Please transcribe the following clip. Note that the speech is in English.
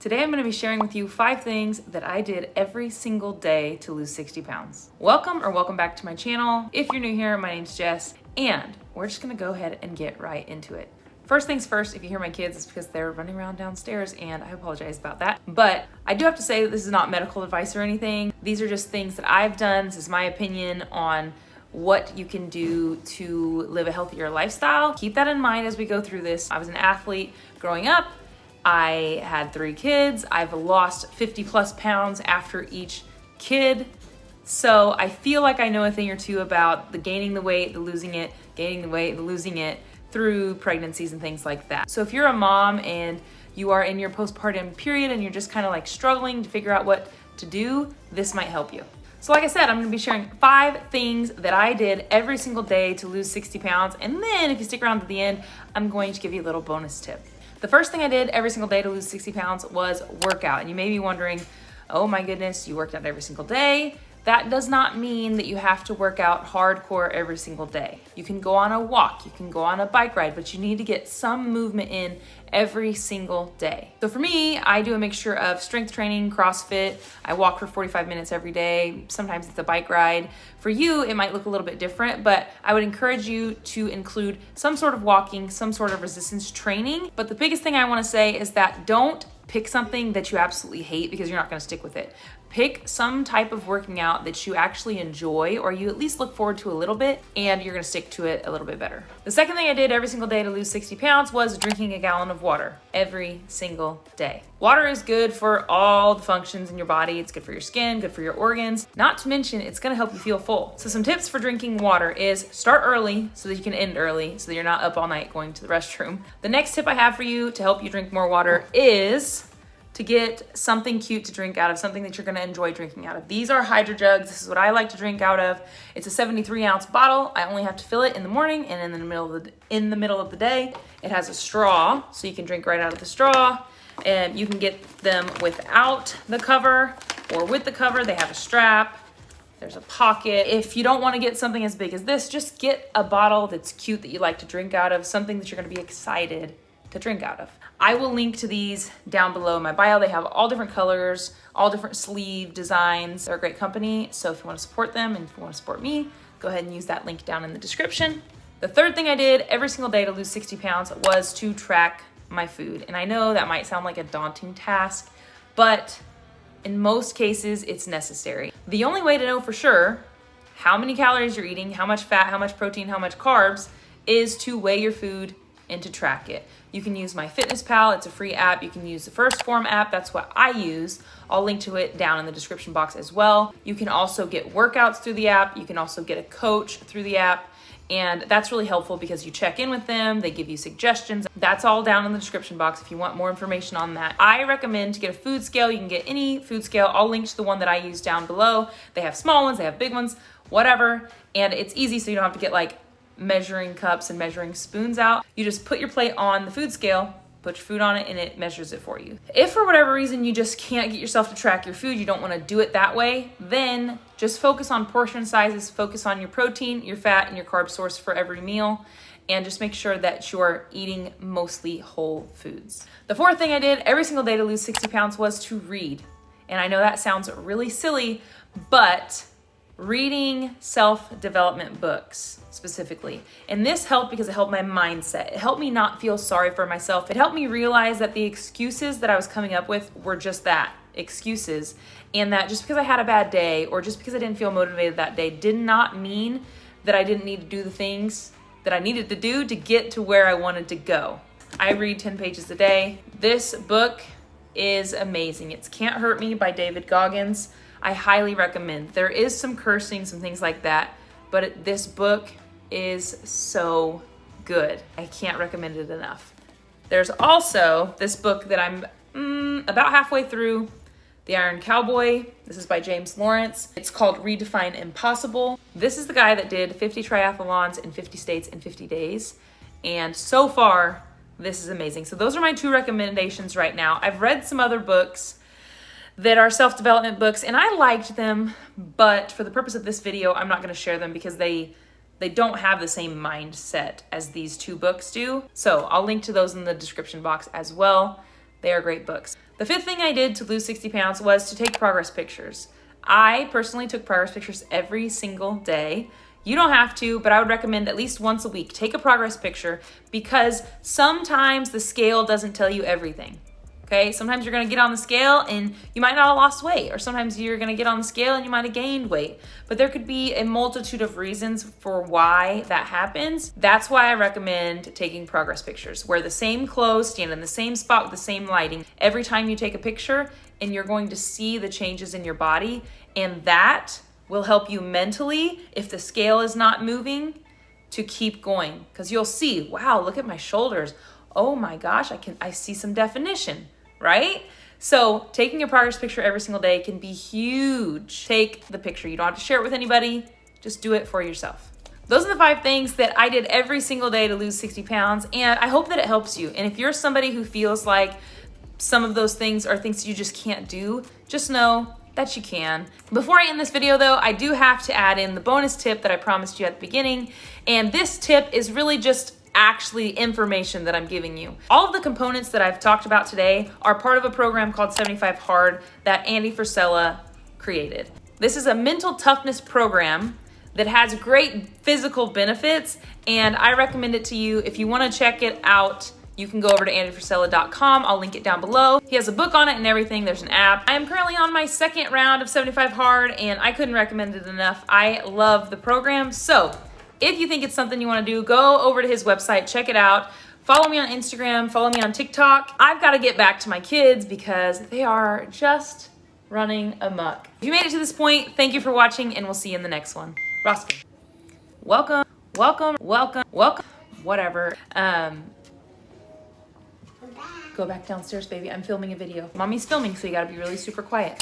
Today I'm going to be sharing with you 5 things that I did every single day to lose 60 pounds. Welcome back to my channel. If you're new here, my name's Jess, and we're just going to go ahead and get right into it. First things first, if you hear my kids, it's because they're running around downstairs, and I apologize about that. But I do have to say that this is not medical advice or anything. These are just things that I've done. This is my opinion on what you can do to live a healthier lifestyle. Keep that in mind as we go through this. I was an athlete growing up. I had 3 kids. I've lost 50 plus pounds after each kid. So I feel like I know a thing or two about the gaining the weight, the losing it, gaining the weight, the losing it through pregnancies and things like that. So if you're a mom and you are in your postpartum period and you're just kind of like struggling to figure out what to do, this might help you. So like I said, I'm gonna be sharing 5 things that I did every single day to lose 60 pounds. And then if you stick around to the end, I'm going to give you a little bonus tip. The first thing I did every single day to lose 60 pounds was workout. And you may be wondering, oh my goodness, you worked out every single day. That does not mean that you have to work out hardcore every single day. You can go on a walk, you can go on a bike ride, but you need to get some movement in every single day. So for me, I do a mixture of strength training, CrossFit. I walk for 45 minutes every day. Sometimes it's a bike ride. For you, it might look a little bit different, but I would encourage you to include some sort of walking, some sort of resistance training. But the biggest thing I wanna say is that don't pick something that you absolutely hate because you're not gonna stick with it. Pick some type of working out that you actually enjoy or you at least look forward to a little bit, and you're gonna stick to it a little bit better. The second thing I did every single day to lose 60 pounds was drinking a gallon of water every single day. Water is good for all the functions in your body. It's good for your skin, good for your organs. Not to mention, it's gonna help you feel full. So some tips for drinking water is start early so that you can end early so that you're not up all night going to the restroom. The next tip I have for you to help you drink more water is to get something cute to drink out of, something that you're gonna enjoy drinking out of. These are Hydro Jugs. This is what I like to drink out of. It's a 73-ounce bottle. I only have to fill it in the morning and in the middle of the day. It has a straw, so you can drink right out of the straw. And you can get them without the cover or with the cover. They have a strap. There's a pocket. If you don't wanna get something as big as this, just get a bottle that's cute that you like to drink out of, something that you're gonna be excited to drink out of. I will link to these down below in my bio. They have all different colors, all different sleeve designs. They're a great company, so if you want to support them and if you want to support me, go ahead and use that link down in the description. The third thing I did every single day to lose 60 pounds was to track my food. And I know that might sound like a daunting task, but in most cases, it's necessary. The only way to know for sure how many calories you're eating, how much fat, how much protein, how much carbs, is to weigh your food and to track it. You can use MyFitnessPal, it's a free app. You can use the First Form app, that's what I use. I'll link to it down in the description box as well. You can also get workouts through the app. You can also get a coach through the app. And that's really helpful because you check in with them, they give you suggestions. That's all down in the description box if you want more information on that. I recommend to get a food scale. You can get any food scale. I'll link to the one that I use down below. They have small ones, they have big ones, whatever. And it's easy, so you don't have to get like measuring cups and measuring spoons out. You just put your plate on the food scale, put your food on it, and it measures it for you. If for whatever reason you just can't get yourself to track your food, you don't want to do it that way, then just focus on portion sizes, focus on your protein, your fat, and your carb source for every meal, and just make sure that you're eating mostly whole foods. The fourth thing I did every single day to lose 60 pounds was to read. And I know that sounds really silly, but reading self-development books specifically. And this helped because it helped my mindset. It helped me not feel sorry for myself. It helped me realize that the excuses that I was coming up with were just that, excuses. And that just because I had a bad day or just because I didn't feel motivated that day did not mean that I didn't need to do the things that I needed to do to get to where I wanted to go. I read 10 pages a day. This book is amazing. It's Can't Hurt Me by David Goggins. I highly recommend. There is some cursing, some things like that, but this book is so good. I can't recommend it enough. There's also this book that I'm about halfway through, The Iron Cowboy. This is by James Lawrence. It's called Redefine Impossible. This is the guy that did 50 triathlons in 50 states in 50 days. And so far, this is amazing. So those are my 2 recommendations right now. I've read some other books that are self-development books, and I liked them, but for the purpose of this video, I'm not gonna share them because they don't have the same mindset as these 2 books do. So I'll link to those in the description box as well. They are great books. The fifth thing I did to lose 60 pounds was to take progress pictures. I personally took progress pictures every single day. You don't have to, but I would recommend at least once a week, take a progress picture, because sometimes the scale doesn't tell you everything. Okay, sometimes you're gonna get on the scale and you might not have lost weight, or sometimes you're gonna get on the scale and you might have gained weight. But there could be a multitude of reasons for why that happens. That's why I recommend taking progress pictures. Wear the same clothes, stand in the same spot with the same lighting every time you take a picture, and you're going to see the changes in your body. And that will help you mentally, if the scale is not moving, to keep going. Because you'll see, wow, look at my shoulders. Oh my gosh, I see some definition. Right? So taking a progress picture every single day can be huge. Take the picture. You don't have to share it with anybody. Just do it for yourself. Those are the 5 things that I did every single day to lose 60 pounds. And I hope that it helps you. And if you're somebody who feels like some of those things are things you just can't do, just know that you can. Before I end this video though, I do have to add in the bonus tip that I promised you at the beginning. And this tip is really just actually information that I'm giving you. All of the components that I've talked about today are part of a program called 75 Hard that Andy Frisella created. This is a mental toughness program that has great physical benefits, and I recommend it to you. If you want to check it out, you can go over to andyfrisella.com. I'll link it down below. He has a book on it and everything. There's an app. I am currently on my second round of 75 Hard, and I couldn't recommend it enough. I love the program. So if you think it's something you want to do, go over to his website, check it out. Follow me on Instagram, follow me on TikTok. I've got to get back to my kids because they are just running amok. If you made it to this point, thank you for watching, and we'll see you in the next one. Roscoe. Welcome, welcome, welcome, welcome, whatever. Go back downstairs, baby. I'm filming a video. Mommy's filming, so you gotta be really super quiet.